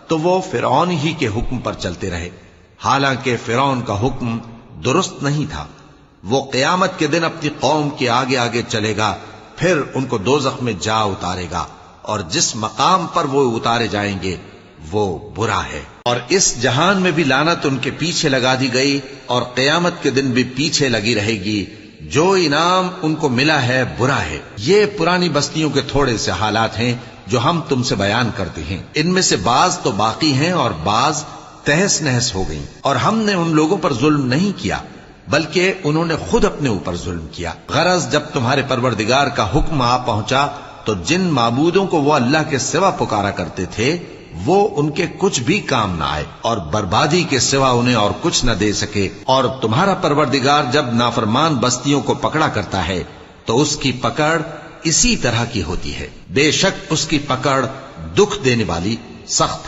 تو وہ فرعون ہی کے حکم پر چلتے رہے، حالانکہ فرعون کا حکم درست نہیں تھا۔ وہ قیامت کے دن اپنی قوم کے آگے آگے چلے گا، پھر ان کو دوزخ میں جا اتارے گا، اور جس مقام پر وہ اتارے جائیں گے وہ برا ہے۔ اور اس جہان میں بھی لعنت ان کے پیچھے لگا دی گئی، اور قیامت کے دن بھی پیچھے لگی رہے گی۔ جو انعام ان کو ملا ہے برا ہے۔ یہ پرانی بستیوں کے تھوڑے سے حالات ہیں جو ہم تم سے بیان کرتے ہیں، ان میں سے بعض تو باقی ہیں اور بعض تہس نہس ہو گئیں۔ اور ہم نے ان لوگوں پر ظلم نہیں کیا بلکہ انہوں نے خود اپنے اوپر ظلم کیا۔ غرض جب تمہارے پروردگار کا حکم آ پہنچا تو جن معبودوں کو وہ اللہ کے سوا پکارا کرتے تھے وہ ان کے کچھ بھی کام نہ آئے، اور بربادی کے سوا انہیں اور کچھ نہ دے سکے۔ اور تمہارا پروردگار جب نافرمان بستیوں کو پکڑا کرتا ہے تو اس کی پکڑ اسی طرح کی ہوتی ہے، بے شک اس کی پکڑ دکھ دینے والی سخت ہے۔